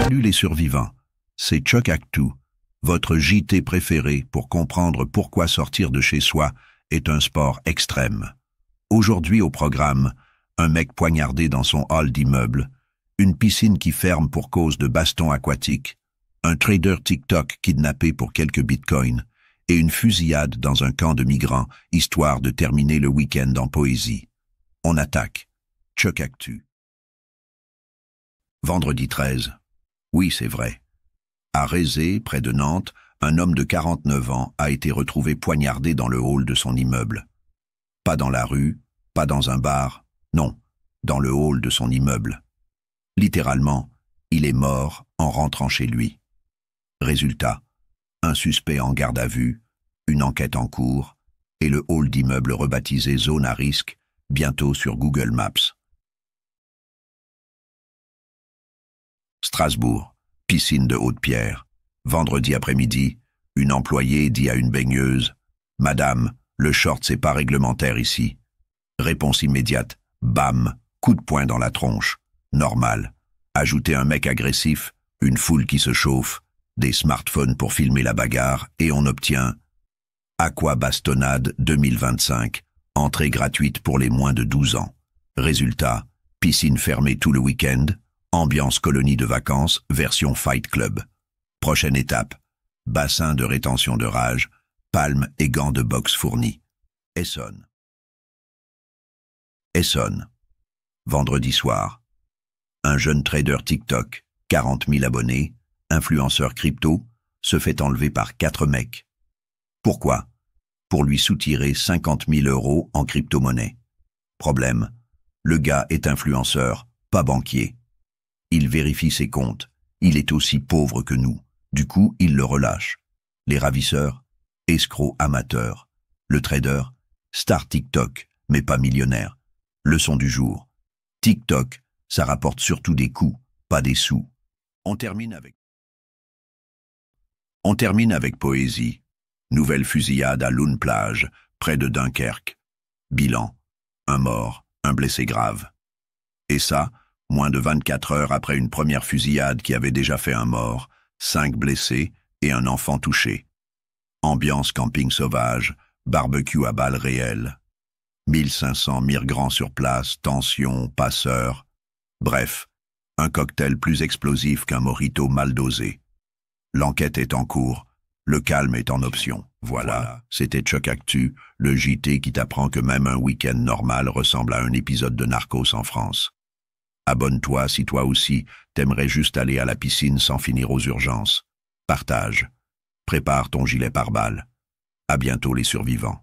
Salut les survivants, c'est Choc Actu, votre JT préféré pour comprendre pourquoi sortir de chez soi est un sport extrême. Aujourd'hui au programme, un mec poignardé dans son hall d'immeuble, une piscine qui ferme pour cause de baston aquatique, un trader TikTok kidnappé pour quelques bitcoins et une fusillade dans un camp de migrants, histoire de terminer le week-end en poésie. On attaque. Choc Actu. Vendredi 13. Oui, c'est vrai. À Rézé, près de Nantes, un homme de 49 ans a été retrouvé poignardé dans le hall de son immeuble. Pas dans la rue, pas dans un bar, non, dans le hall de son immeuble. Littéralement, il est mort en rentrant chez lui. Résultat, un suspect en garde à vue, une enquête en cours, et le hall d'immeuble rebaptisé zone à risque, bientôt sur Google Maps. Strasbourg, piscine de Haute-Pierre. Vendredi après-midi, une employée dit à une baigneuse « Madame, le short c'est pas réglementaire ici. » Réponse immédiate « Bam, coup de poing dans la tronche. Normal. » Ajoutez un mec agressif, une foule qui se chauffe, des smartphones pour filmer la bagarre et on obtient Aqua Bastonnade 2025, entrée gratuite pour les moins de 12 ans. Résultat, piscine fermée tout le week-end, ambiance colonie de vacances, version Fight Club. Prochaine étape, bassin de rétention de rage, palmes et gants de boxe fournis. Essonne. Vendredi soir. Un jeune trader TikTok, 40 000 abonnés, influenceur crypto, se fait enlever par 4 mecs. Pourquoi? Pour lui soutirer 50 000 € en crypto-monnaie. Problème, le gars est influenceur, pas banquier. Il vérifie ses comptes, il est aussi pauvre que nous, du coup il le relâche. Les ravisseurs, escrocs amateurs. Le trader, star TikTok, mais pas millionnaire. Leçon du jour. TikTok, ça rapporte surtout des coups, pas des sous. On termine avec poésie. Nouvelle fusillade à Loun Plage, près de Dunkerque. Bilan, un mort, un blessé grave. Et ça, moins de 24 heures après une première fusillade qui avait déjà fait un mort, 5 blessés et un enfant touché. Ambiance camping sauvage, barbecue à balles réelles. 1500 migrants sur place, tension, passeurs. Bref, un cocktail plus explosif qu'un mojito mal dosé. L'enquête est en cours, le calme est en option. Voilà, c'était Choc Actu, le JT qui t'apprend que même un week-end normal ressemble à un épisode de Narcos en France. Abonne-toi si toi aussi t'aimerais juste aller à la piscine sans finir aux urgences. Partage. Prépare ton gilet pare-balles. À bientôt les survivants.